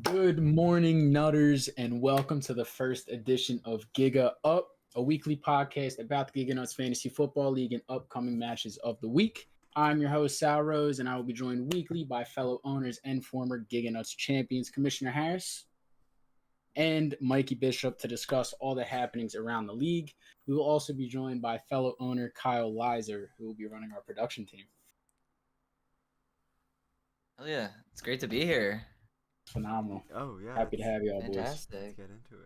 Good morning, Nutters, and welcome to the first edition of Giga Up, a weekly podcast about the Giga Nuts Fantasy Football League and upcoming matches of the week. I'm your host, Sal Rose, and I will be joined weekly by fellow owners and former Giga Nuts champions, Commissioner Harris and Mikey Bishop, to discuss all the happenings around the league. We will also be joined by fellow owner Kyle Lizer, who will be running our production team. Hell yeah, it's great to be here. Phenomenal. Oh yeah. Happy to have you all, boys. Fantastic. Let's get into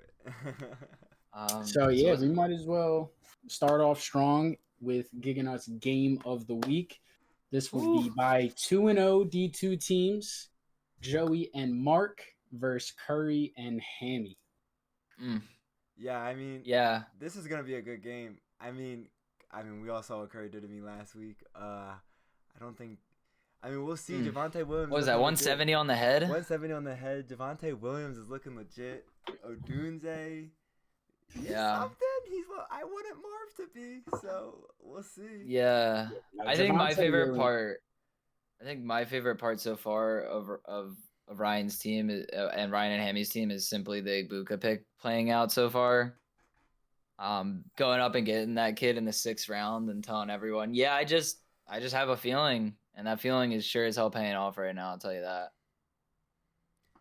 it. So we might as well start off strong with Giga Nuts Game of the Week. This will be by 2-0 D2 teams, Joey and Mark versus Curry and Hammy. Yeah, I mean, yeah, this is gonna be a good game. I mean, we all saw what Curry did to me last week. We'll see. Javonte Williams. What was that, 170 on the head? 170 on the head. Javonte Williams is looking legit. Odunze. Yeah. Something. He's what I wanted Marv to be. So we'll see. Yeah. I think my favorite part so far of Ryan's team and Ryan and Hammy's team is simply the Ibuka pick playing out so far. Going up and getting that kid in the 6th round and telling everyone, yeah, I just have a feeling, and that feeling is sure as hell paying off right now, I'll tell you that.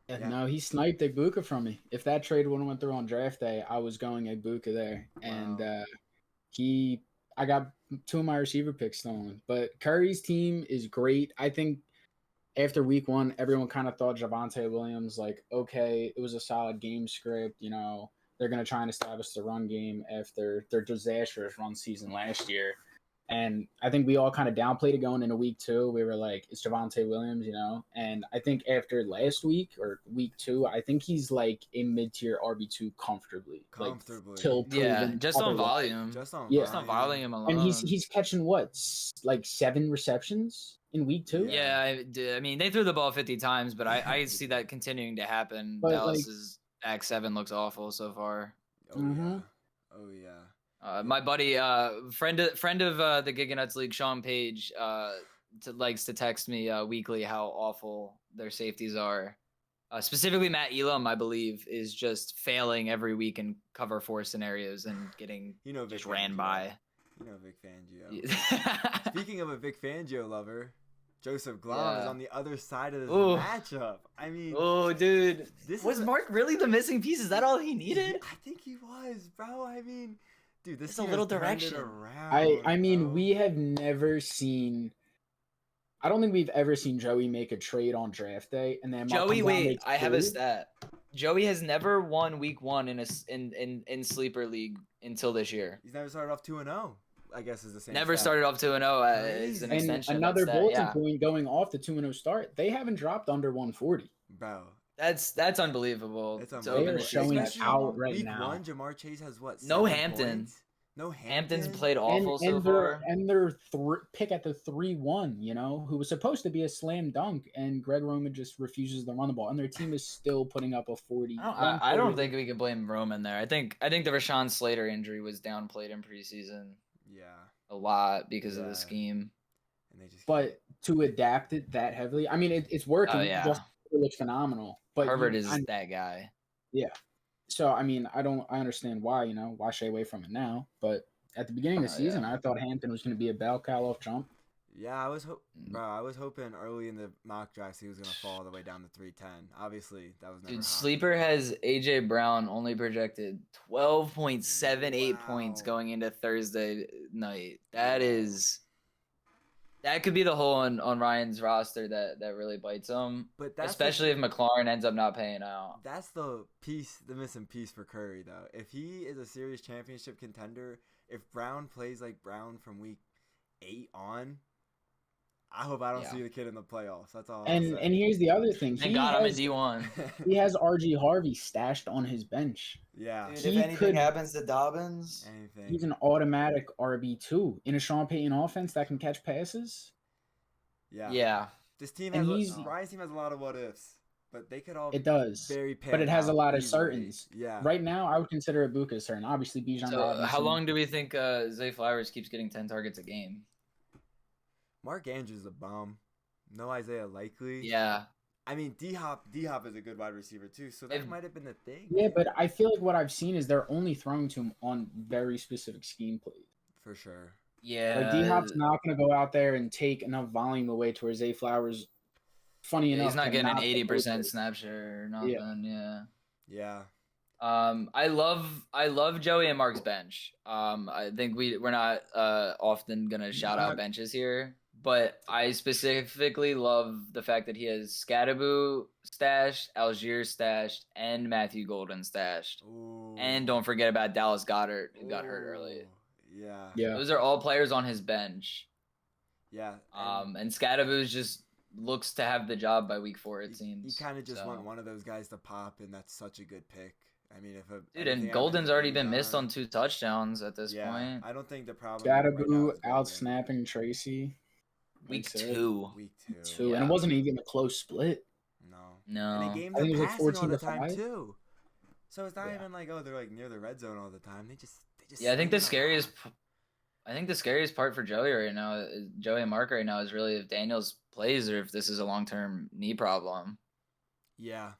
Yeah. No, he sniped Ibuka from me. If that trade would have went through on draft day, I was going Ibuka there. Wow. And I got 2 of my receiver picks stolen. But Curry's team is great. I think after week 1, everyone kind of thought Javonte Williams, like, okay, it was a solid game script. You know, they're going to try and establish the run game after their disastrous run season last year. And I think we all kind of downplayed it going into week 2. We were like, it's Javonte Williams, you know? And I think after last week or week 2, I think he's like a mid-tier RB2 comfortably. Like, just on volume. Just on volume alone. And he's catching what? Like 7 receptions in week 2? Yeah, I mean, they threw the ball 50 times, but I see that continuing to happen. But Dallas's back 7 looks awful so far. Oh, yeah. My buddy, friend of the Giga Nuts League, Sean Page, likes to text me weekly how awful their safeties are. Specifically, Matt Elam, I believe, is just failing every week in cover 4 scenarios and getting just ran by. You know Vic Fangio. Speaking of a Vic Fangio lover, Joseph Glom is on the other side of this matchup. I mean, dude, was Mark really the missing piece? Is that all he needed? I think he was, bro. I mean, dude, this is a little direction. I mean, we have never seen. I don't think we've ever seen Joey make a trade on draft day, and then I have a stat. Joey has never won week 1 in sleeper league until this year. He's never started off 2-0. I guess is the same. Never started off 2-0 as an extension. Another bulletin point going off the 2-0 start. They haven't dropped under 140. Bro. That's unbelievable. It's unbelievable. They are showing it out right week now. Week 1, Jamar Chase has what? No Hampton. Points? No Hampton's played awful so far. And their pick at the 3-1, you know, who was supposed to be a slam dunk, and Greg Roman just refuses to run the ball, and their team is still putting up a 40. I don't think we can blame Roman there. I think the Rashawn Slater injury was downplayed in preseason. Yeah, a lot because of the scheme. And but to adapt it that heavily, I mean, it's working. It looks phenomenal. But Herbert is that guy. Yeah. So, I mean, I understand why, why shy away from it now. But at the beginning of the season, I thought Hampton was going to be a bell cow off jump. Yeah, I was hoping early in the mock drafts he was going to fall all the way down to 310. Obviously, that was never happened. Sleeper has A.J. Brown only projected 12.78 points going into Thursday night. That could be the hole on Ryan's roster that really bites him. But especially if McLaurin ends up not paying out. That's the missing piece for Curry, though. If he is a serious championship contender, if Brown plays like Brown from week 8 on, I hope I don't see the kid in the playoffs. That's all. And here's the other thing. Thank God I'm in D1. He has RG Harvey stashed on his bench. Yeah. Dude, if anything happens to Dobbins, he's an automatic RB2 in a Sean Payton offense that can catch passes. Yeah. This team Ryan's team has a lot of what ifs, but they could all. It does. But it has a lot of certains. Yeah. Right now, I would consider Ibuka a certain. Obviously, Bijan Robinson. How long do we think Zay Flowers keeps getting 10 targets a game? Mark Andrews is a bum. No Isaiah Likely. Yeah. I mean, D-Hop is a good wide receiver too, so that might have been the thing. Yeah, but I feel like what I've seen is they're only throwing to him on very specific scheme plays. For sure. Yeah. Like D-Hop's not going to go out there and take enough volume away to where Zay Flowers, funny enough, he's not getting an 80% snap snap share or nothing. Yeah. I love Joey and Mark's bench. I think we're not often gonna shout out benches here, but I specifically love the fact that he has Scadaboo stashed, Algier stashed, and Matthew Golden stashed. Ooh. And don't forget about Dallas Goedert, who got hurt early. Yeah. Those are all players on his bench. Yeah. And Scadaboo just looks to have the job by week 4, it seems. You kind of just want one of those guys to pop, and that's such a good pick. I mean, and Golden's already been missed on 2 touchdowns at this point. I don't think the problem. Scadaboo out snapping Tracy. Week 2. And it wasn't even a close split. No. And the games are passing 14 all the time too. So it's not even like, oh, they're like near the red zone all the time. They just. Yeah, I think the scariest part for Joey and Mark right now, is really if Daniels plays or if this is a long-term knee problem. Yeah.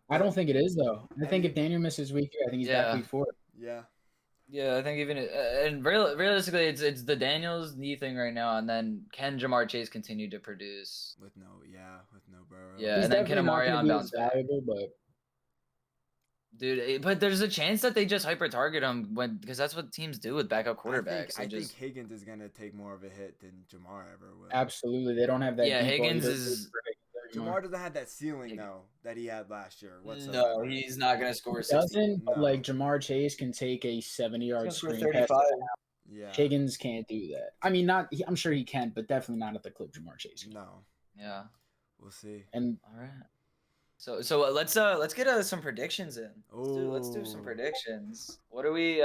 I don't think it is though. I think if Daniel misses week 3, I think he's back week 4. Yeah, I think even and realistically, it's the Daniels knee thing right now, and then can Jamar Chase continue to produce with no Burrow? Yeah, he's and then can Amarion bounce back? But there's a chance that they just hyper target him because that's what teams do with backup quarterbacks. I think Higgins is gonna take more of a hit than Jamar ever will. Absolutely, they don't have that. Yeah, Higgins is. Jamar doesn't have that ceiling though that he had last year. No, he's not gonna score. Like Jamar Chase can take a 70-yard screen pass. Yeah, Higgins can't do that. I mean, I'm sure he can, but definitely not at the clip Jamar Chase can. No. Yeah. We'll see. And all right. So let's get some predictions in. Let's do some predictions. What do we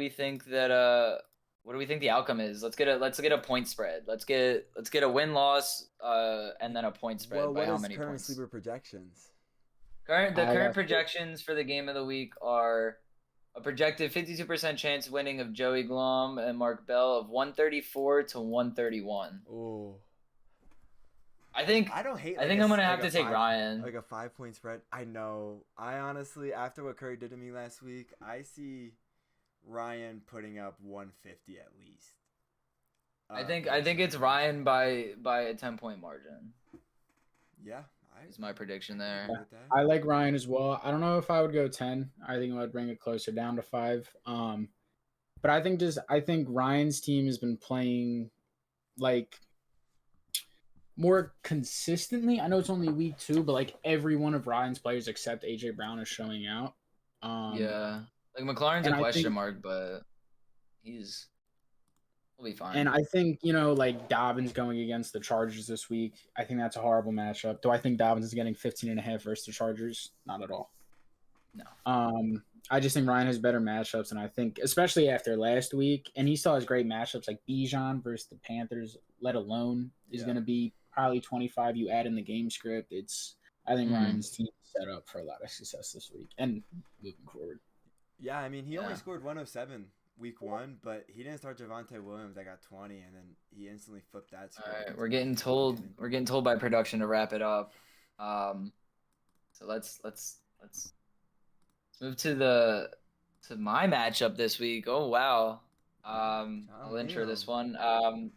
think that what do we think the outcome is? Let's get a point spread. Let's get a win-loss and then a point spread by how many current points. sleeper projections? Current projections for the game of the week are a projected 52% chance winning of Joey Glom and Mark Bell of 134 to 131. Oh. I think I'm gonna have to take Ryan. Like a 5-point spread. I know. I honestly, after what Curry did to me last week, I see Ryan putting up 150 at least. I think it's Ryan by a 10-point margin. Yeah, is my prediction there. I like Ryan as well. I don't know if I would go 10. I think I would bring it closer down to 5. But I think Ryan's team has been playing like more consistently. I know it's only week 2, but like every one of Ryan's players except AJ Brown is showing out. Yeah, like McLaurin's a question mark, but he'll be fine. And I think like Dobbins going against the Chargers this week. I think that's a horrible matchup. Do I think Dobbins is getting 15.5 versus the Chargers? Not at all. No. I just think Ryan has better matchups, and I think especially after last week, and he still has great matchups like Bijan versus the Panthers. Let alone is going to be probably 25. You add in the game script. I think Ryan's team is set up for a lot of success this week and moving forward. Yeah, I mean he only scored 107 week 1, but he didn't start Javonte Williams. I got 20, and then he instantly flipped that score. All right, we're getting told by production to wrap it up. So let's move to my matchup this week. Oh wow. I'll intro this one.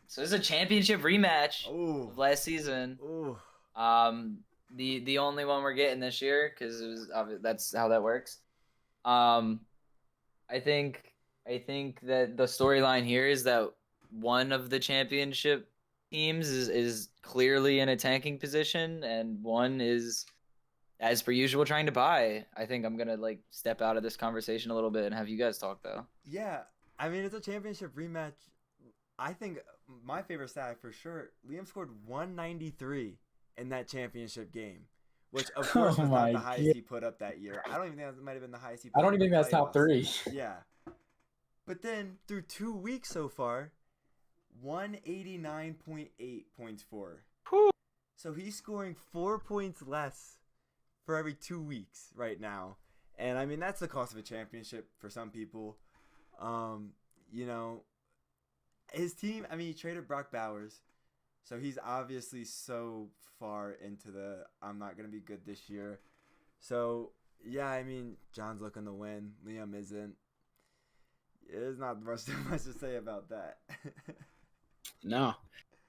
So this is a championship rematch of last season. Ooh. The only one we're getting this year because that's how that works. I think that the storyline here is that one of the championship teams is clearly in a tanking position, and one is, as per usual, trying to buy. I think I'm gonna step out of this conversation a little bit and have you guys talk though. Yeah, I mean it's a championship rematch. I think my favorite stat for sure. Liam scored 193 in that championship game, which of course was not the highest he put up that year. I don't even think that might have been the highest he put up. I don't even think that's top 3. Yeah. But then through 2 weeks so far, 189.8 points for. Whew. So he's scoring 4 points less for every 2 weeks right now. And I mean, that's the cost of a championship for some people. His team, I mean, he traded Brock Bowers. So he's obviously so far into the I'm not going to be good this year. So, yeah, I mean, John's looking to win. Liam isn't. There's not much to say about that. No.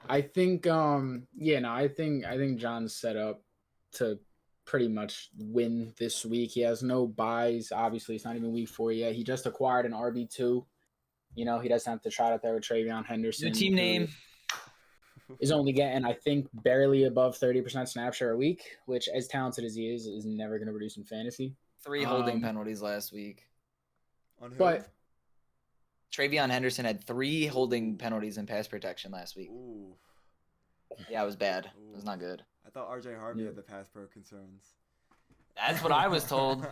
I think I think John's set up to pretty much win this week. He has no buys. Obviously, it's not even week 4 yet. He just acquired an RB2. You know, he doesn't have to try out there with Travion Henderson. New team name is only getting, I think, barely above 30% snap share a week, which, as talented as he is never going to produce in fantasy. 3 holding penalties last week. On who? But Travion Henderson had 3 holding penalties in pass protection last week. Ooh. Yeah, it was bad. It was not good. I thought RJ Harvey had the pass pro concerns. That's what I was told.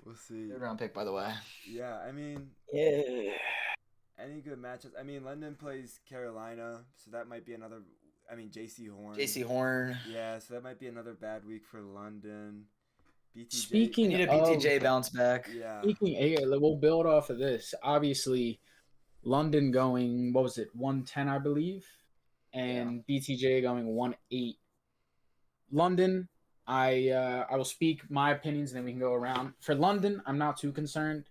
We'll see. 3rd round pick, by the way. Yeah, I mean, any good matches? I mean, London plays Carolina, so that might be another. I mean, JC Horn. Yeah, so that might be another bad week for London. BTJ. Speaking need a BTJ bounce back. Yeah. We'll build off of this. Obviously, London going, what was it, 110, I believe, and BTJ going 1-8. London, I will speak my opinions and then we can go around. For London, I'm not too concerned.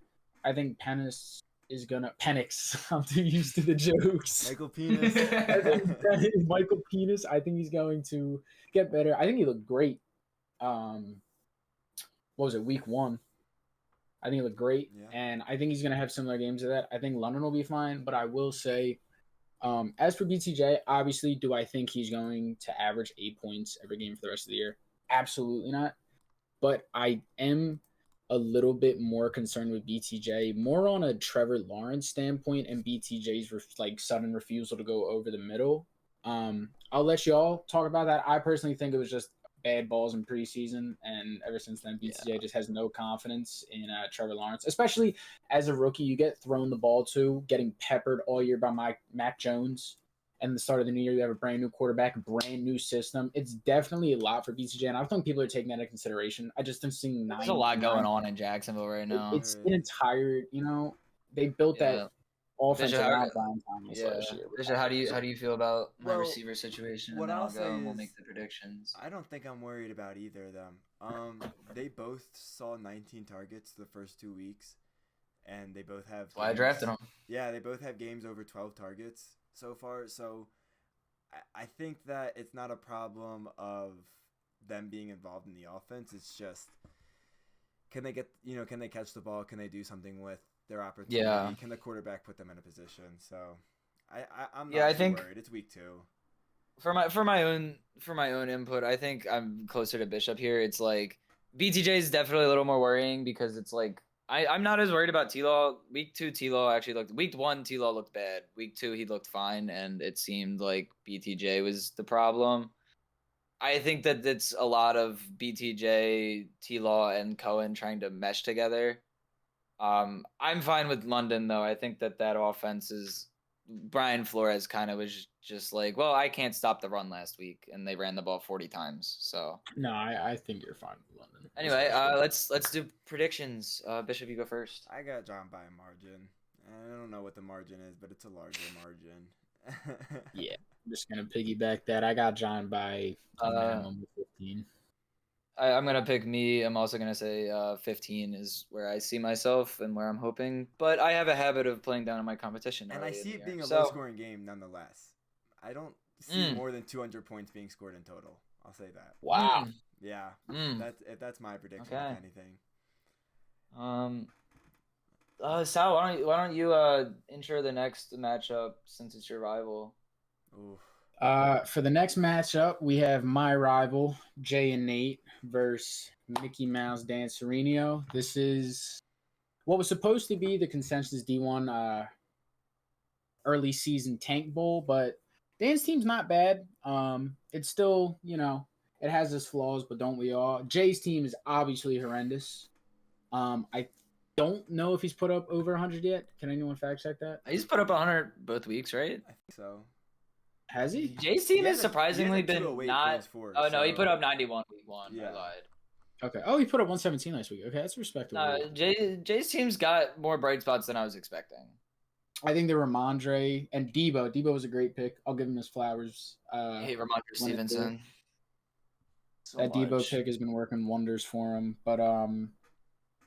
I think Penix is gonna I'm too used to the jokes. Michael Penis. Michael Penis. I think he's going to get better. I think he looked great. What was it, week 1? I think he looked great, and I think he's gonna have similar games to that. I think London will be fine, but I will say, as for BTJ, obviously, do I think he's going to average 8 points every game for the rest of the year? Absolutely not. But I am a little bit more concerned with BTJ, more on a Trevor Lawrence standpoint and BTJ's sudden refusal to go over the middle. I'll let y'all talk about that. I personally think it was just bad balls in preseason, and ever since then, BTJ just has no confidence in Trevor Lawrence. Especially as a rookie, you get thrown the ball to, getting peppered all year by Mac Jones. And the start of the new year, you have a brand new quarterback, brand new system. It's definitely a lot for BTJ, and I don't think people are taking that into consideration. I just am seeing There's a lot going on in Jacksonville right now. It's an entire, they built that offense around Brian Thomas last year. Bishop, how do you feel about my receiver situation? And then I'll go and we'll make the predictions. I don't think I'm worried about either of them. They both saw 19 targets the first 2 weeks, and they both have. That's why I drafted them. Yeah, they both have games over 12 targets so far. So I think that it's not a problem of them being involved in the offense. It's just, can they catch the ball? Can they do something with their opportunity? Yeah. Can the quarterback put them in a position? So I'm not worried. It's week 2. For my own input, I think I'm closer to Bishop here. It's like BTJ is definitely a little more worrying because it's like I'm not as worried about T-Law. Week 2 T-Law actually looked. Week 1 T-Law looked bad. Week 2 he looked fine, and it seemed like BTJ was the problem. I think that it's a lot of BTJ, T-Law, and Cohen trying to mesh together. I'm fine with London though. I think that offense is. Brian Flores kind of was just like, well, I can't stop the run last week, and they ran the ball 40 times. So no, I think you're fine with London. Anyway, let's do predictions. Bishop, you go first. I got John by a margin. I don't know what the margin is, but it's a larger margin. Yeah, I'm just gonna piggyback that. I got John by a minimum of 15. I'm going to pick me. I'm also going to say 15 is where I see myself and where I'm hoping. But I have a habit of playing down in my competition. And I see it being a low-scoring game nonetheless. I don't see more than 200 points being scored in total. I'll say that. Wow. Yeah. That's my prediction, if anything. Sal, why don't you intro the next matchup since it's your rival? Oof. For the next matchup, we have my rival, Jay and Nate, versus Mickey Mouse Dan Sereno. This is what was supposed to be the consensus D1 early season tank bowl, but Dan's team's not bad. It's still, it has its flaws, but don't we all? Jay's team is obviously horrendous. I don't know if he's put up over 100 yet. Can anyone fact check that? He's put up 100 both weeks, right? I think so. Has he? Jay's team has surprisingly been not. He put up 91 week 1. Yeah. I lied. Okay. Oh, he put up 117 last week. Okay, that's respectable. Jay's team's got more bright spots than I was expecting. I think the Ramondre and Debo. Debo was a great pick. I'll give him his flowers. I hate Ramondre Stevenson. That Debo pick has been working wonders for him. But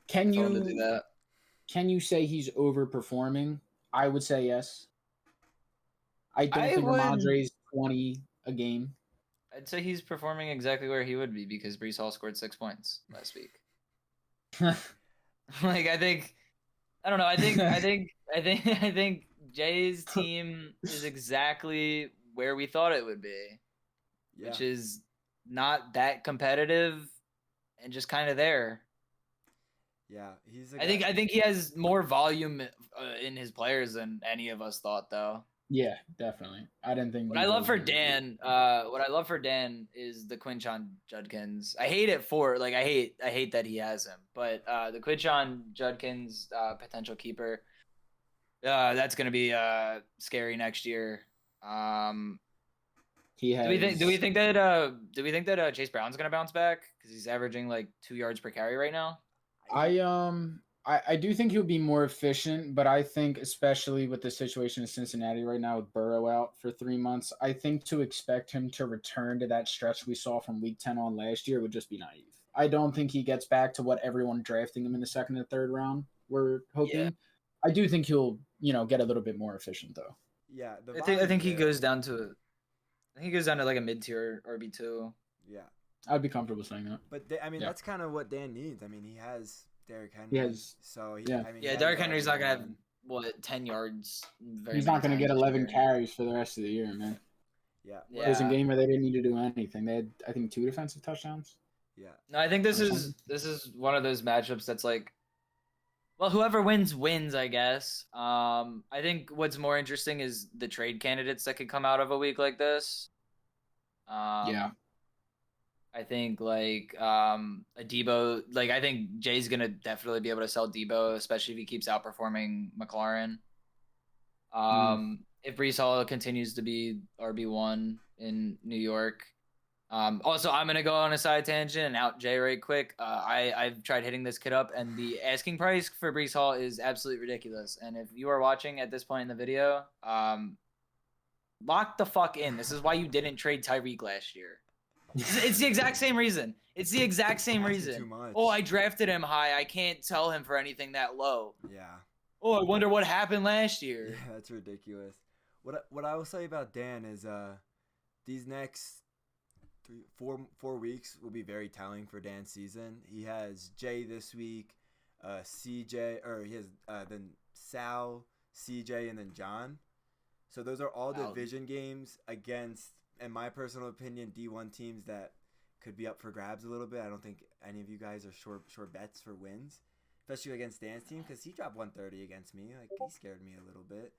can you say he's overperforming? I would say yes. I don't think Ramondre's 20 a game. I'd say he's performing exactly where he would be because Breece Hall scored 6 points last week. Like I don't know. I think Jay's team is exactly where we thought it would be, which is not that competitive and just kind of there. Yeah, I think he has more volume in his players than any of us thought, though. Yeah, definitely. I didn't think. What I love for Dan is the Quinshon Judkins. I hate it I hate that he has him, but the Quinshon Judkins potential keeper, that's gonna be scary next year. He has. Do we think that Chase Brown's gonna bounce back because he's averaging like 2 yards per carry right now? I do think he'll be more efficient, but I think especially with the situation in Cincinnati right now with Burrow out for 3 months, I think to expect him to return to that stretch we saw from week 10 on last year would just be naive. I don't think he gets back to what everyone drafting him in the second and third round were hoping. Yeah. I do think he'll, get a little bit more efficient though. Yeah, I think he goes down to like a mid-tier RB2. Yeah. I'd be comfortable saying that. But that's kind of what Dan needs. I mean, he has Derrick Henry. Yes. So Derrick Henry's not gonna have 10 yards. He's not gonna get 11 carries for the rest of the year, man. Yeah. It was a game where they didn't need to do anything. They had, I think, 2 defensive touchdowns. Yeah. No, I think this is one of those matchups that's like, well, whoever wins, I guess. I think what's more interesting is the trade candidates that could come out of a week like this. Yeah. I think a Debo, I think Jay's gonna definitely be able to sell Debo, especially if he keeps outperforming McLaurin. If Breece Hall continues to be RB1 in New York. Also, I'm gonna go on a side tangent and out Jay right quick. I've tried hitting this kid up, and the asking price for Breece Hall is absolutely ridiculous. And if you are watching at this point in the video, lock the fuck in. This is why you didn't trade Tyreek last year. It's the exact same reason. It's the exact same reason. Too much. Oh, I drafted him high. I can't sell him for anything that low. Yeah. Oh, I wonder what happened last year. Yeah, that's ridiculous. What I will say about Dan is these next 4 weeks will be very telling for Dan's season. He has Jay this week, CJ, or he has then Sal, CJ, and then John. So those are all division games against, in my personal opinion, D1 teams that could be up for grabs a little bit. I don't think any of you guys are sure bets for wins, especially against Dan's team, because he dropped 130 against me. He scared me a little bit.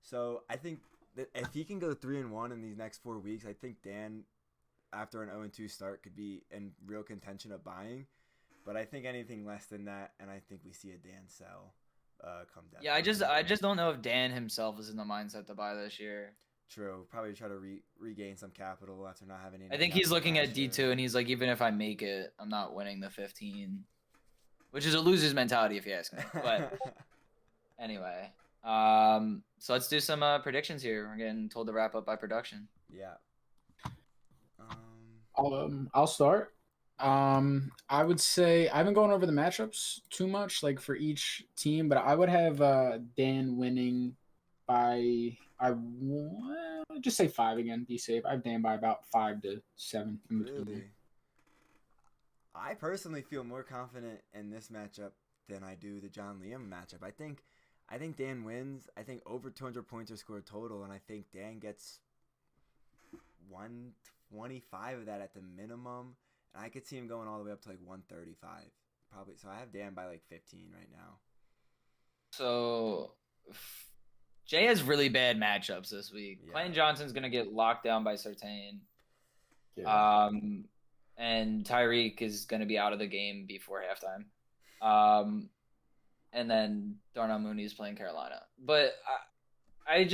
So I think that if he can go 3-1 in these next 4 weeks, I think Dan, after an 0-2 start, could be in real contention of buying. But I think anything less than that, and I think we see a Dan sell come down. Yeah, I just don't know if Dan himself is in the mindset to buy this year. True. Probably try to regain some capital after not having any. I think he's looking at D2 and he's like, even if I make it, I'm not winning the 15. Which is a loser's mentality if you ask me. But anyway. So let's do some predictions here. We're getting told to wrap up by production. Yeah. I'll start. I would say I haven't gone over the matchups too much, for each team, but I would have Dan winning by, just say 5 again, be safe. I have Dan by about 5 to 7. Really? I personally feel more confident in this matchup than I do the John Liam matchup. I think Dan wins. I think over 200 points are scored total, and I think Dan gets 125 of that at the minimum. And I could see him going all the way up to 135 probably. So I have Dan by 15 right now. So Jay has really bad matchups this week. Yeah. Clayton Johnson's gonna get locked down by Surtain. Yeah. And Tyreek is gonna be out of the game before halftime. And then Darnell Mooney is playing Carolina. But I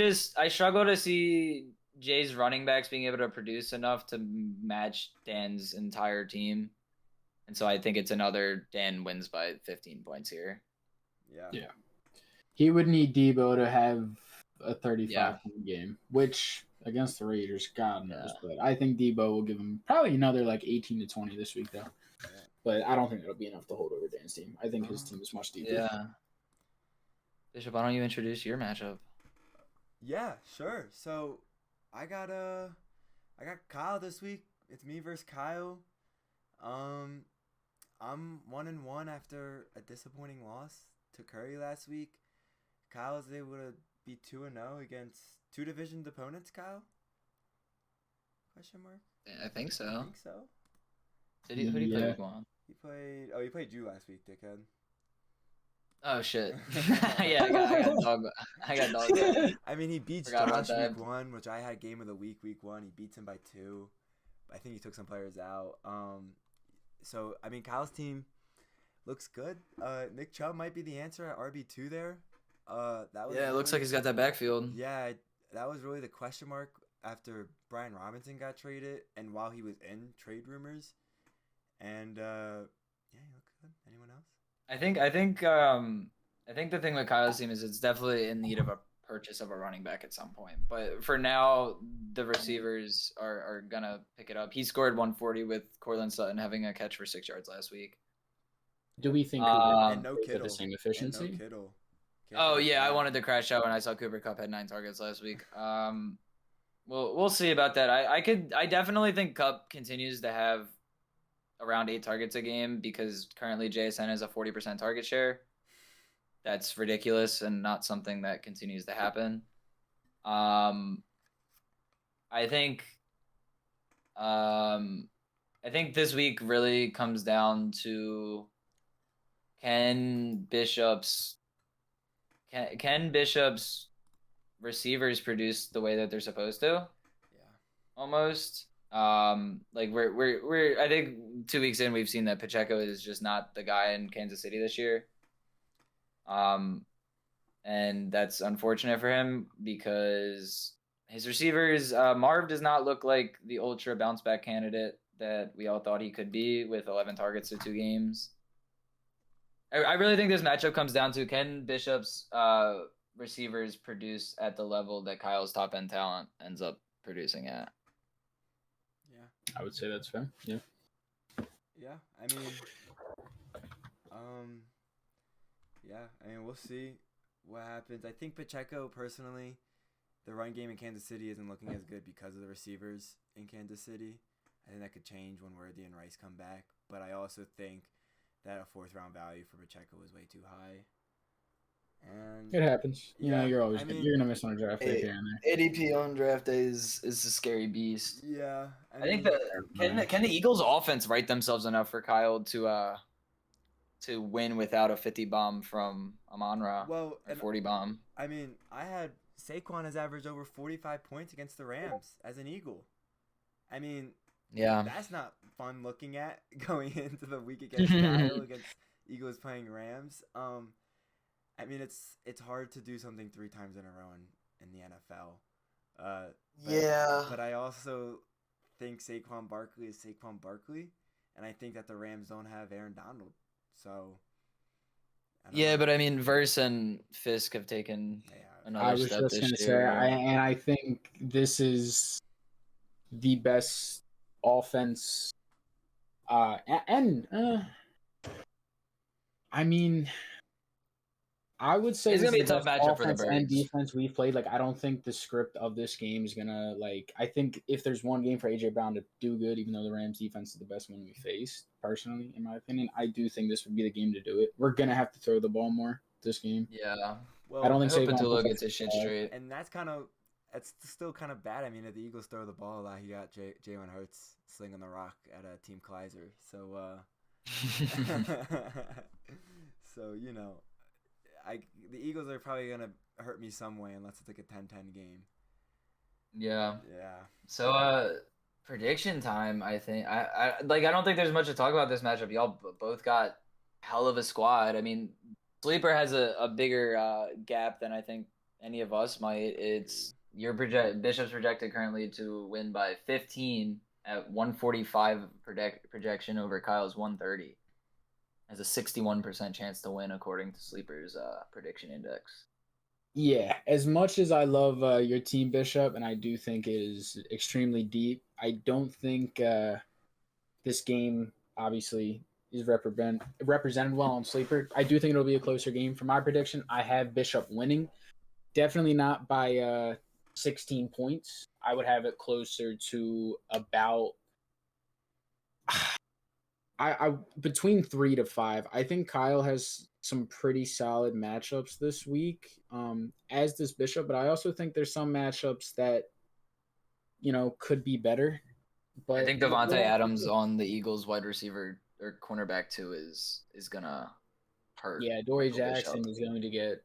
struggle to see Jay's running backs being able to produce enough to match Dan's entire team. And so I think it's another Dan wins by 15 points here. Yeah. He would need Debo to have a 35 Yeah. point game, which against the Raiders, God knows. But I think Debo will give him probably another like 18 to 20 this week, though. Yeah. But I don't think it'll be enough to hold over Dan's team. I think his team is much deeper. Yeah. Bishop, why don't you introduce your matchup? Yeah, sure. So I got Kyle this week. It's me versus Kyle. I'm 1-1 after a disappointing loss to Curry last week. Kyle was able to be 2-0 against two division opponents. Kyle? Question mark? I think so. I think so. Who did he play week one? He played you last week, dickhead. Oh shit! Yeah, I got dog. I mean, he beats Josh week 1, which I had game of the week 1. He beats him by 2. I think he took some players out. So I mean, Kyle's team looks good. Nick Chubb might be the answer at RB2 there. It looks like he's got that backfield. Yeah, that was really the question mark after Brian Robinson got traded and while he was in trade rumors. And yeah, he looked good. Anyone else? I think the thing with Kyle's team is it's definitely in need of a purchase of a running back at some point. But for now, the receivers are gonna pick it up. He scored 140 with Cortland Sutton having a catch for 6 yards last week. Do we think and no Kittle the same efficiency? And no Kittle. Oh yeah, I wanted to crash out when I saw Cooper Kupp had 9 targets last week. We'll see about that. I definitely think Kupp continues to have around 8 targets a game because currently JSN has a 40% target share. That's ridiculous and not something that continues to happen. I think this week really comes down to can Bishop's receivers produce the way that they're supposed to? Yeah. Almost. Like we're I think 2 weeks in we've seen that Pacheco is just not the guy in Kansas City this year. And that's unfortunate for him because his receivers, Marv does not look like the ultra bounce back candidate that we all thought he could be with 11 targets to 2 games. I really think this matchup comes down to can Bishop's receivers produce at the level that Kyle's top end talent ends up producing at. I would say that's fair. Yeah. Yeah, I mean, we'll see what happens. I think Pacheco, personally, the run game in Kansas City isn't looking as good because of the receivers in Kansas City. I think that could change when Worthy and Rice come back. But I also think that a 4th-round value for Pacheco is way too high. And it happens. You're always you're gonna miss on a draft day here and there. ADP on draft day is a scary beast. Yeah, I think can the Eagles' offense right themselves enough for Kyle to win without a 50 bomb from Amon-Ra or 40 bomb? I mean, I had Saquon has averaged over 45 points against the Rams as an Eagle. I mean, yeah, that's not fun looking at going into the week against Kyle against Eagles playing Rams. I mean, it's hard to do something 3 times in a row in the NFL. But I also think Saquon Barkley is Saquon Barkley, and I think that the Rams don't have Aaron Donald. So. But I mean, Verse and Fisk have taken another step this year. I was just gonna say, I think this is the best offense. I mean, I would say it's gonna be a tough matchup for the offense Birds. And defense we've played. Like, I don't think the script of this game is gonna I think if there's one game for AJ Brown to do good, even though the Rams defense is the best one we faced, personally, in my opinion, I do think this would be the game to do it. We're gonna have to throw the ball more this game. Yeah. Well, I don't think Patullo gets his shit straight. And that's still kind of bad. I mean, if the Eagles throw the ball a lot, he got Jalen Hurts slinging the rock at Team Kleiser. So, the Eagles are probably gonna hurt me some way unless it's like a 10-10 game. Yeah. Yeah. So, prediction time. I think I don't think there's much to talk about this matchup. Y'all both got hell of a squad. I mean, Sleeper has a bigger gap than I think any of us might. It's Bishop's projected currently to win by 15 at 145 projection over Kyle's 130. Has a 61% chance to win according to Sleeper's prediction index. Yeah, as much as I love your team, Bishop, and I do think it is extremely deep, I don't think this game obviously is represented well on Sleeper. I do think it'll be a closer game. For my prediction, I have Bishop winning. Definitely not by 16 points. I would have it closer to about I between 3 to 5. I think Kyle has some pretty solid matchups this week, as does Bishop. But I also think there's some matchups that could be better. But I think Devontae Adams on the Eagles wide receiver or cornerback too is gonna hurt. Yeah, Dory Jackson is going to get.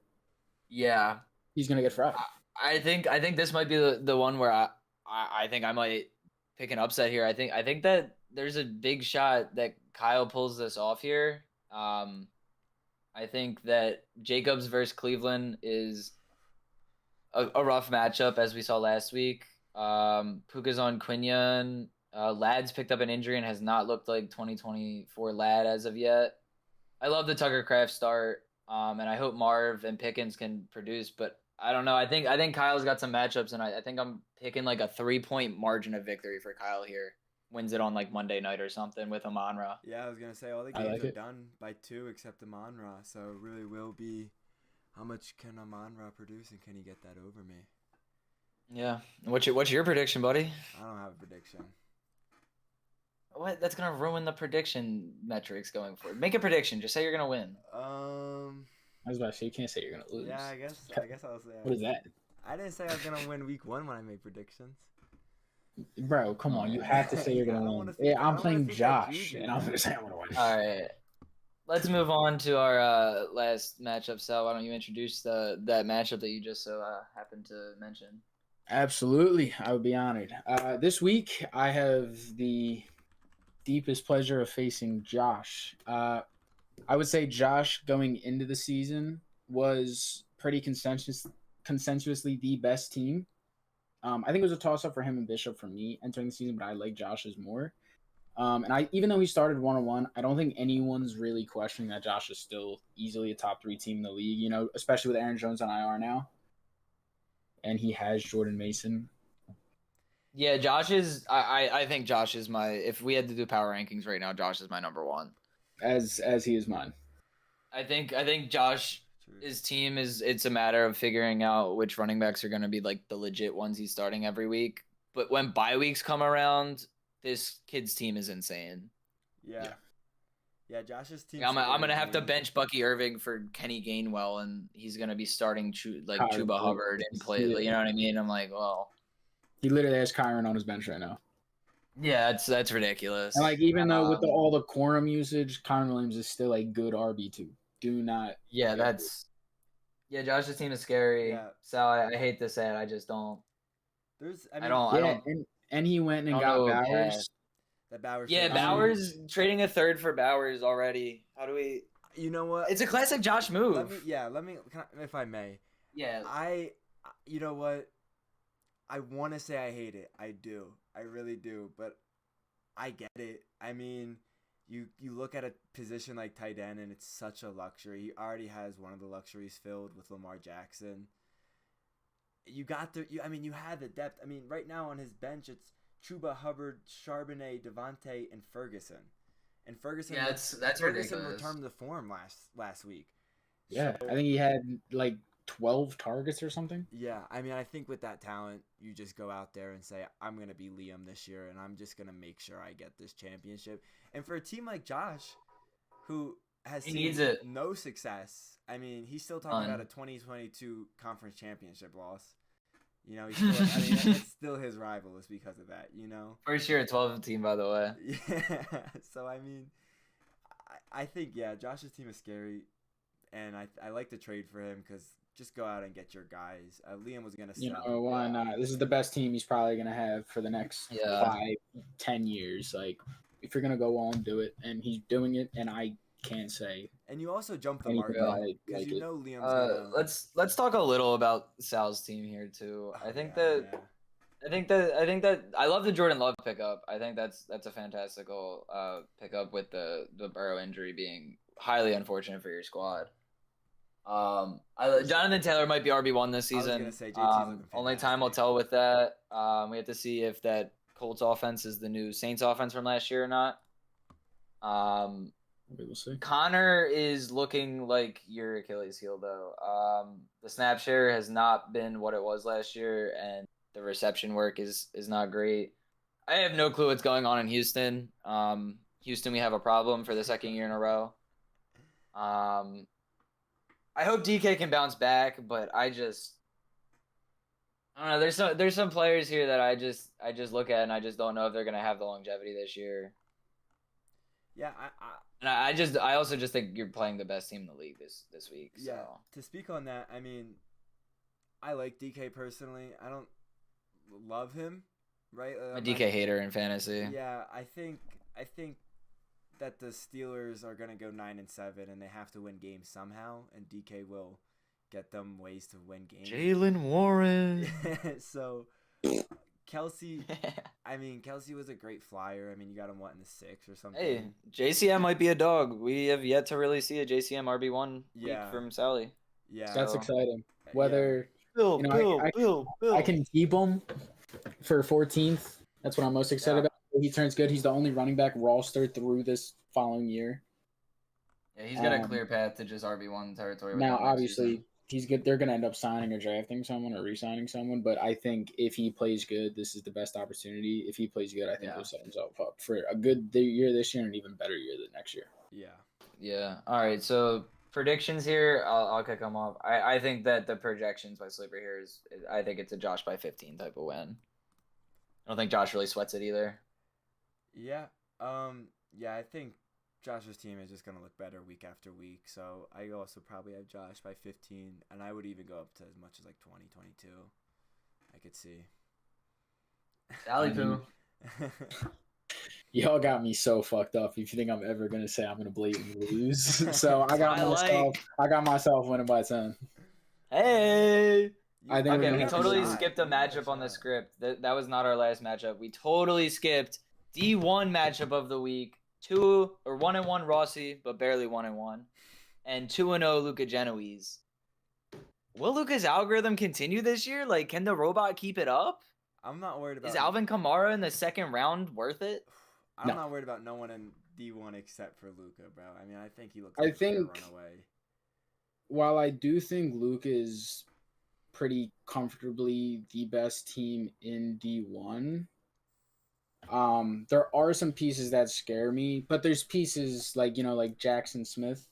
Yeah, he's going to get fried. I think this might be the one where I think I might pick an upset here. I think that there's a big shot that Kyle pulls this off here. I think that Jacobs versus Cleveland is a rough matchup, as we saw last week. Puka's on Quinion. Ladd's picked up an injury and has not looked like 2024 Ladd as of yet. I love the Tucker Craft start, and I hope Marv and Pickens can produce, but I don't know. I think Kyle's got some matchups, and I think I'm picking like a 3-point margin of victory for Kyle here. Wins it on like Monday night or something with Amon-Ra. Yeah, I was gonna say all the games are done by 2 except Amon-Ra, so it really will be how much can Amon-Ra produce and can he get that over me? Yeah. What's your prediction, buddy? I don't have a prediction. What? That's gonna ruin the prediction metrics going forward. Make a prediction. Just say you're gonna win. I was about to say you can't say you're gonna lose. Yeah, I guess I'll say. What is that? I didn't say I was gonna win week 1 when I made predictions. Bro, come on! You have to say you're gonna win. Yeah, I'm playing Josh, and I'm gonna say I'm gonna win. All right. Let's move on to our last matchup. Sal, why don't you introduce that matchup that you just so happened to mention? Absolutely, I would be honored. This week, I have the deepest pleasure of facing Josh. I would say Josh going into the season was pretty consensuously the best team. I think it was a toss-up for him and Bishop for me entering the season, but I like Josh's more. And even though he started 1-1, I don't think anyone's really questioning that Josh is still easily a top 3 team in the league, especially with Aaron Jones on IR now. And he has Jordan Mason. Yeah, Josh is. I think Josh is my. If we had to do power rankings right now, Josh is my number 1. As he is mine. I think Josh. His team it's a matter of figuring out which running backs are going to be like the legit ones he's starting every week. But when bye weeks come around, this kid's team is insane. Yeah, Josh's team. Yeah, I'm gonna have to bench Bucky Irving for Kenny Gainwell, and he's gonna be starting Chuba Hubbard and play. You know what I mean? I'm like, well, he literally has Kyron on his bench right now. Yeah, that's ridiculous. And even though with all the quorum usage, Kyron Williams is still a good RB2. Do not. Yeah, Josh's team is scary. Yeah. So I hate to say it, I just don't. I don't. And he went and got Bowers. That Bowers. Yeah, Bowers trading a third for Bowers already. How do we? You know what? It's a classic Josh move. Let me, if I may. Yeah. You know what? I want to say I hate it. I do. I really do. But I get it. I mean, you look at a position like tight end, and it's such a luxury. He already has one of the luxuries filled with Lamar Jackson. You had the depth. I mean, right now on his bench, it's Chuba Hubbard, Charbonnet, Devontae, and Ferguson. And Ferguson, that's Ferguson ridiculous. Returned to form last week. Yeah, so, I think he had 12 targets or something. Yeah, I mean, I think with that talent, you just go out there and say, I'm going to be Liam this year, and I'm just going to make sure I get this championship. And for a team like Josh, who has seen no success, I mean, he's still talking about a 2022 conference championship loss. He's still, it's still his rival is because of that, First year at 12 team, by the way. Yeah, so, I mean, I think, Josh's team is scary, and I like to trade for him because just go out and get your guys. Liam was going to sell. Why not? This is the best team he's probably going to have for the next 5-10 years. If you're going to go on, do it. And he's doing it, and I can't say. And you also jump the market because Liam's gonna... Let's talk a little about Sal's team here too. I think that I love the Jordan Love pickup. I think that's a fantastical pickup with the Burrow injury being highly unfortunate for your squad. Jonathan Taylor might be RB1 this season. I was gonna say JT's looking only time will tell with that. We have to see if that Colts offense is the new Saints offense from last year or not. We'll see. Connor is looking like your Achilles heel, though. The snap share has not been what it was last year, and the reception work is not great. I have no clue what's going on in Houston. Houston, we have a problem for the second year in a row. I hope DK can bounce back, but I don't know. There's some players here that I just look at and I just don't know if they're gonna have the longevity this year. Yeah, I also just think you're playing the best team in the league this week. So. Yeah, to speak on that, I mean, I like DK personally. I don't love him, right? I'm a DK hater in fantasy. Yeah, I think that the Steelers are gonna go 9-7, and they have to win games somehow, and DK will get them ways to win games. Jaylen Warren. So, Kelsey, I mean, Kelsey was a great flyer. I mean, you got him, in the 6 or something? Hey, JCM might be a dog. We have yet to really see a JCM RB1 week from Sally. Yeah. That's exciting. Whether Bill, I can keep him for 14th. That's what I'm most excited about. He turns good. He's the only running back rostered through this following year. Yeah, he's got a clear path to just RB1 territory. Now, obviously, he's good. They're going to end up signing or drafting someone or re-signing someone. But I think if he plays good, this is the best opportunity. If he plays good, I think he'll set himself up for a good year this year and an even better year the next year. Yeah. Yeah. All right. So predictions here, I'll kick them off. I think that the projections by Sleeper here I think it's a Josh by 15 type of win. I don't think Josh really sweats it either. Yeah. Yeah, I think Josh's team is just going to look better week after week. So I also probably have Josh by 15, and I would even go up to as much as like 20, 22. I could see. Sally Poo. Y'all got me so fucked up. If you think I'm ever going to say I'm going to blatantly lose. So I got myself winning by 10. Hey. I think we totally skipped a matchup on the script. That was not our last matchup. We totally skipped D1 matchup of the week. 1-1 Rossi, but barely 1-1, and 2-0 Luca Genoese. Will Luca's algorithm continue this year? Like, can the robot keep it up? I'm not worried about. Is Alvin Kamara in the second round worth it? I'm not worried about no one in D1 except for Luca, bro. I mean, I think he looks like a runaway. While I do think Luca is pretty comfortably the best team in D1. There are some pieces that scare me, but there's pieces like Jackson Smith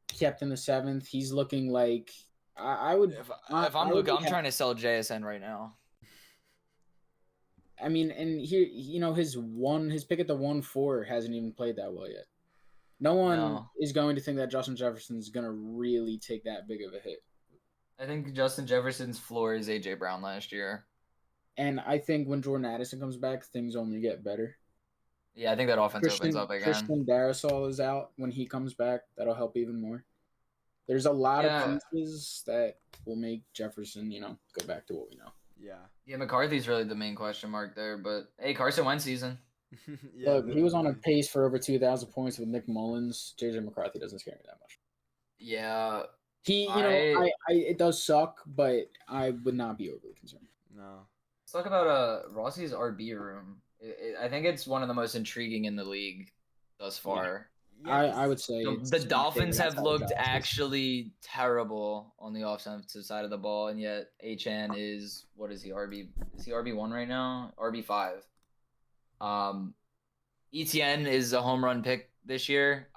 kept in the 7th. He's looking like I would. If I'm Luca, I'm trying to sell JSN right now. I mean, and here, his pick at the 1-4 hasn't even played that well yet. No one is going to think that Justin Jefferson's going to really take that big of a hit. I think Justin Jefferson's floor is AJ Brown last year. And I think when Jordan Addison comes back, things only get better. Yeah, I think that offense opens up again. Christian Darrisaw is out. When he comes back, that'll help even more. There's a lot of pieces that will make Jefferson, go back to what we know. Yeah. Yeah, McCarthy's really the main question mark there, but hey, Carson Wentz season. Look, he was on a pace for over 2,000 points with Nick Mullins. JJ McCarthy doesn't scare me that much. Yeah. It does suck, but I would not be overly concerned. No. Let's talk about Rossi's RB room. I think it's one of the most intriguing in the league thus far. Yeah, I would say the Dolphins have looked actually terrible on the offensive side of the ball, and yet Achan is is he RB1 right now? RB5. ETN is a home run pick this year.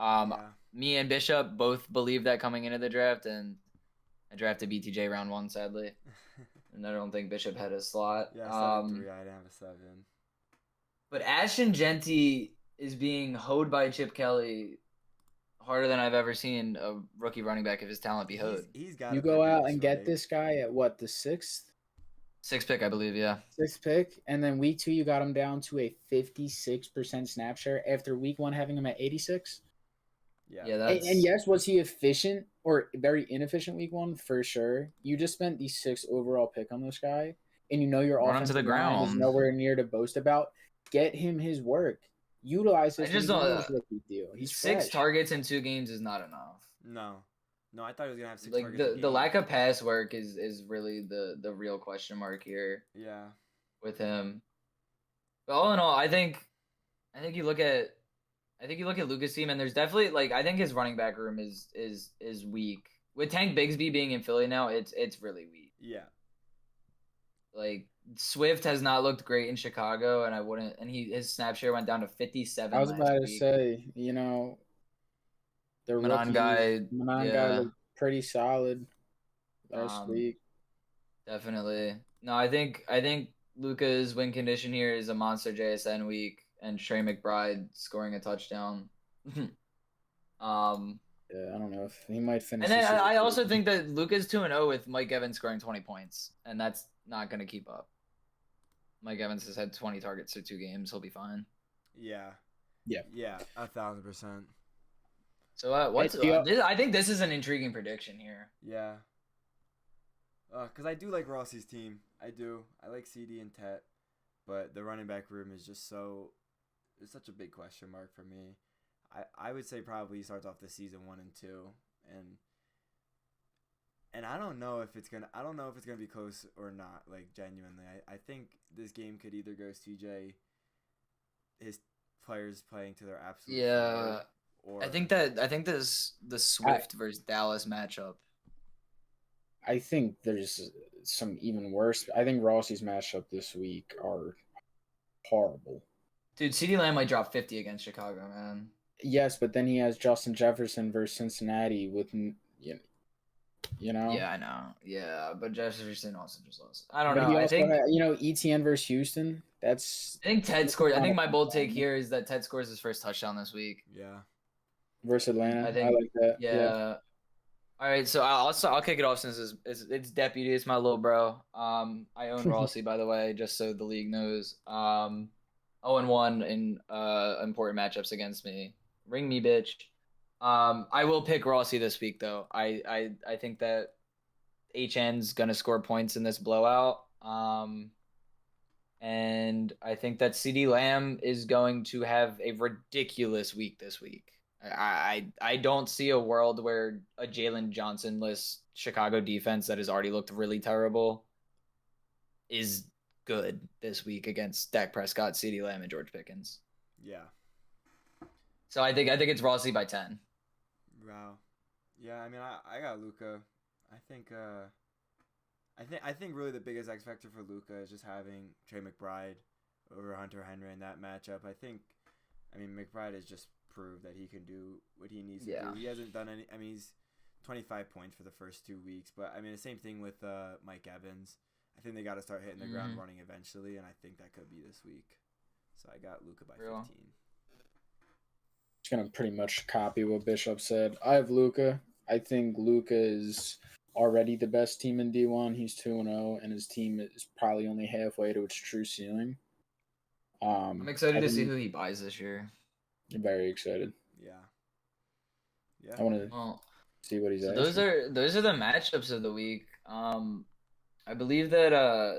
Me and Bishop both believe that coming into the draft, and I drafted BTJ round 1, sadly. And I don't think Bishop had a slot. Yeah, 7-3, I'd have a 7. But Ashton Genty is being hoed by Chip Kelly harder than I've ever seen a rookie running back of his talent be hoed. He's got. You go out and get this guy at what, the 6th? 6th pick, I believe, yeah. 6th pick, and then week 2 you got him down to a 56% snap share after week 1 having him at 86. Yeah, that's... and yes, was he efficient or very inefficient week 1? For sure. You just spent the 6th overall pick on this guy, and your offensive line is nowhere near to boast about. Get him his work. utilize this I when just he's on don't. his rookie deal. He's Six fresh. targets in 2 games is not enough. No, I thought he was gonna have 6 Like targets. the lack of pass work is really the real question mark here. Yeah. With him. But all in all, I think you look at Lucas' team, and there's definitely like I think his running back room is weak. With Tank Bigsby being in Philly now, it's really weak. Yeah. Like Swift has not looked great in Chicago, and his snap share went down to 57. I was about to week. say, the Manon guy looked pretty solid last week. Definitely. No, I think Luca's win condition here is a monster JSN week and Trey McBride scoring a touchdown. Yeah, I don't know if he might finish. And then I also think that Luca's 2-0 with Mike Evans scoring 20 points, and that's not going to keep up. Mike Evans has had 20 targets through 2 games. He'll be fine. Yeah. Yeah. Yeah, 1,000%. So I think this is an intriguing prediction here. Yeah. Because I do like Rossi's team. I do. I like CD and Tet, but the running back room is just it's such a big question mark for me. I would say probably he starts off the season 1 and 2, and I don't know if it's gonna be close or not. Like genuinely, I think this game could either go CJ, his players playing to their absolute yeah. Or I think this the Swift versus Dallas matchup. I think there's some even worse. I think Rossi's matchup this week are horrible. Dude, CeeDee Lamb might drop 50 against Chicago, man. Yes, but then he has Justin Jefferson versus Cincinnati with, Yeah, I know. Yeah, but Jefferson also just lost. I don't but know. He I also think ETN versus Houston. I think Ted scores. I think my bold take here is that Ted scores his first touchdown this week. Yeah. Versus Atlanta. I like that. Yeah. All right, so I'll kick it off since it's deputy. It's my little bro. I own Rossi, by the way, just so the league knows. 0-1 in important matchups against me. Ring me, bitch. I will pick Rossi this week though. I think that HN's gonna score points in this blowout. And I think that CeeDee Lamb is going to have a ridiculous week this week. I don't see a world where a Jalen Johnson-less Chicago defense that has already looked really terrible is good this week against Dak Prescott, CeeDee Lamb, and George Pickens. Yeah. So I think it's Rossi by 10. Wow. Yeah, I mean I got Luka. I think really the biggest X factor for Luka is just having Trey McBride over Hunter Henry in that matchup. McBride has just proved that he can do what he needs to do. He hasn't done any. He's 25 points for the first 2 weeks, but the same thing with Mike Evans. I think they got to start hitting the ground running eventually, and I think that could be this week. So I got Luka by 15. Just gonna pretty much copy what Bishop said. I have Luka. I think Luka is already the best team in D1. He's 2-0, and his team is probably only halfway to its true ceiling. I'm excited to see who he buys this year. I'm very excited. Yeah. I want to see what he's asking. Those are the matchups of the week. I believe that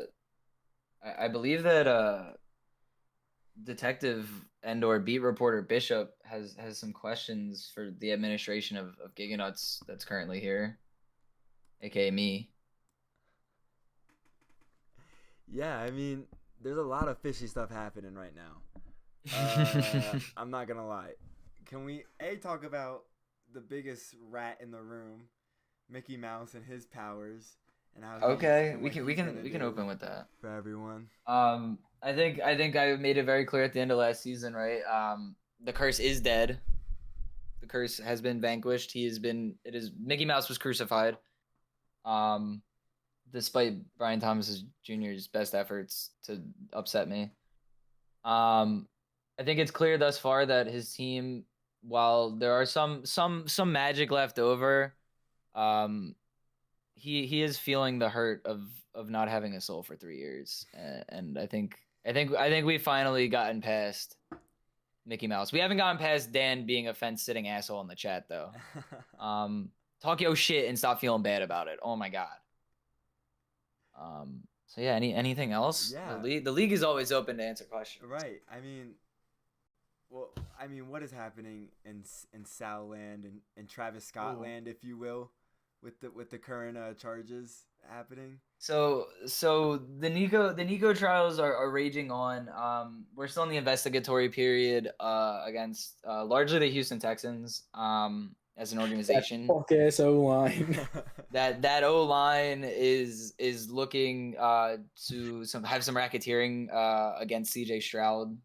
detective and/or beat reporter Bishop has some questions for the administration of Giga Nuts that's currently here, aka me. Yeah, there's a lot of fishy stuff happening right now. I'm not gonna lie. Can we talk about the biggest rat in the room, Mickey Mouse and his powers, and how? We can open with that for everyone. I think I made it very clear at the end of last season, right? The curse is dead. The curse has been vanquished. Mickey Mouse was crucified. Despite Brian Thomas Jr.'s best efforts to upset me. I think it's clear thus far that his team, while there are some magic left over, he is feeling the hurt of not having a soul for 3 years, and I think we finally gotten past Mickey Mouse. We haven't gotten past Dan being a fence-sitting asshole in the chat though. Talk your shit and stop feeling bad about it. Oh my god. So yeah, anything else? Yeah. The league is always open to answer questions. Right. Well, I mean, what is happening in Sal land and Travis Scott land, if you will, with the current charges happening? So the Nico trials are raging on. We're still in the investigatory period against largely the Houston Texans as an organization. Fuck ass O line. That O line is looking to have some racketeering against CJ Stroud.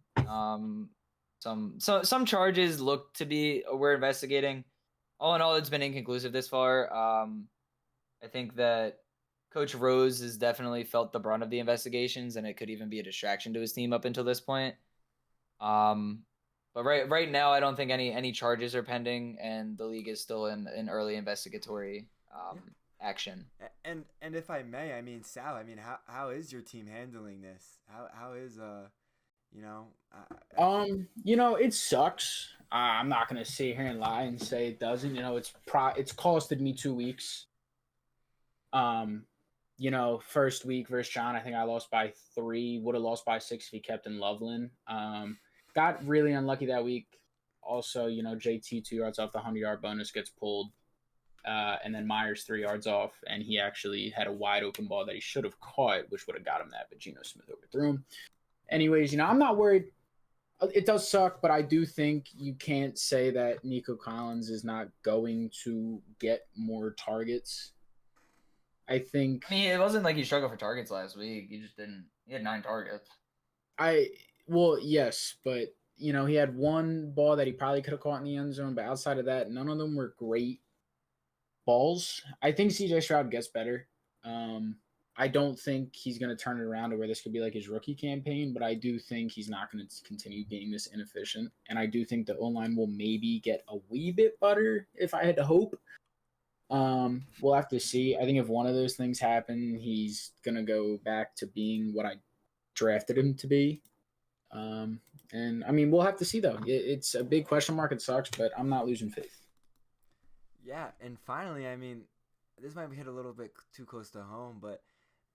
Some charges look to be we're investigating. All in all, it's been inconclusive this far. I think that Coach Rose has definitely felt the brunt of the investigations, and it could even be a distraction to his team up until this point. But right now, I don't think any charges are pending, and the league is still in early investigatory action. And if I may, I mean, Sal, I mean, how is your team handling this? How is you know? It sucks. I'm not gonna sit here and lie and say it doesn't. It's costed me 2 weeks. First week versus John, I think I lost by 3. Would have lost by 6 if he kept in Loveland. Got really unlucky that week. Also, JT 2 yards off the 100-yard bonus gets pulled. And then Myers 3 yards off, and he actually had a wide open ball that he should have caught, which would have got him that, but Geno Smith overthrew him. Anyways, I'm not worried. It does suck, but I do think you can't say that Nico Collins is not going to get more targets. I mean, it wasn't like he struggled for targets last week. He just didn't. He had 9 targets. Yes, but he had one ball that he probably could have caught in the end zone, but outside of that, none of them were great balls. I think CJ Stroud gets better. I don't think he's going to turn it around to where this could be like his rookie campaign, but I do think he's not going to continue being this inefficient. And I do think the O-line will maybe get a wee bit better if I had to hope. We'll have to see. I think if one of those things happen, he's going to go back to being what I drafted him to be. And I mean, we'll have to see though. It's a big question mark. It sucks, but I'm not losing faith. Yeah, and finally, I mean, this might hit a little bit too close to home, but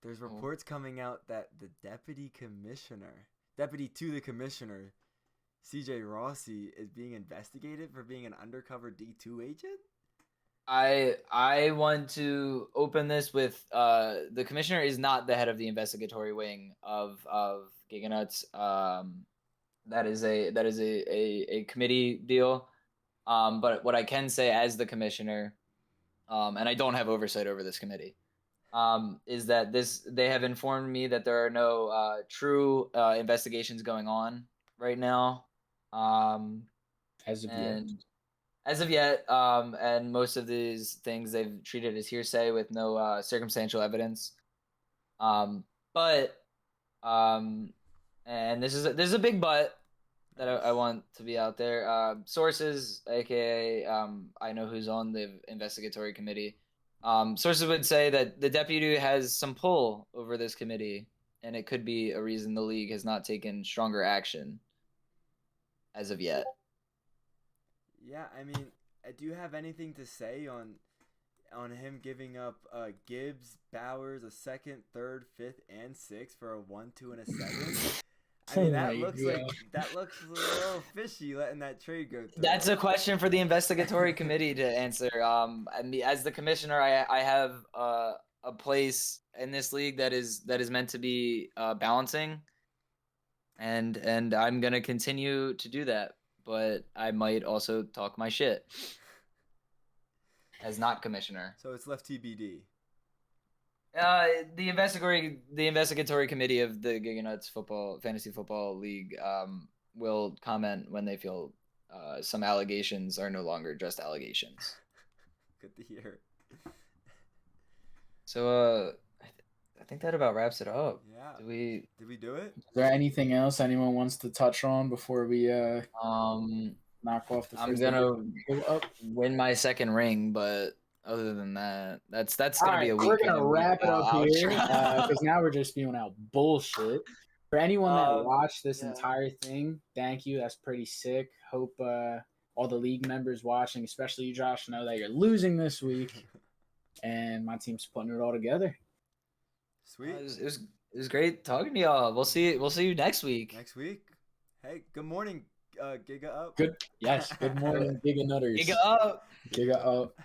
there's reports coming out that the deputy to the commissioner, CJ Rossi, is being investigated for being an undercover D2 agent. I want to open this with the commissioner is not the head of the investigatory wing of Giga Nuts. That is a committee deal. But what I can say as the commissioner, and I don't have oversight over this committee, is that they have informed me that there are no true investigations going on right now. As of yet, and most of these things they've treated as hearsay with no circumstantial evidence. And this is a big but that I want to be out there. Sources, aka I know who's on the investigatory committee. Sources would say that the deputy has some pull over this committee, and it could be a reason the league has not taken stronger action as of yet. Yeah, I mean, do you have anything to say on him giving up Gibbs, Bowers, a 2nd, 3rd, 5th, and 6th for a 1, 2, and a 7? I mean, that looks a little fishy letting that trade go through. That's a question for the investigatory committee to answer. As the commissioner, I have a place in this league that is meant to be balancing, and I'm gonna continue to do that. But I might also talk my shit as not commissioner. So it's left TBD. The investigatory committee of the Giga Nuts Fantasy Football League will comment when they feel some allegations are no longer just allegations. Good to hear. So I think that about wraps it up. Yeah. Did we do it? Is there anything else anyone wants to touch on before we knock off the first? I'm gonna win my 2nd ring, but other than that, that's gonna be a week. We're gonna wrap it up here because now we're just spewing out bullshit. For anyone that watched this entire thing, thank you. That's pretty sick. Hope all the league members watching, especially you, Josh, know that you're losing this week, and my team's putting it all together. Sweet. It was great talking to y'all. We'll see you next week. Next week. Hey, good morning, Giga up. Good. Yes. Good morning, Giga Nutters. Giga up. Giga up.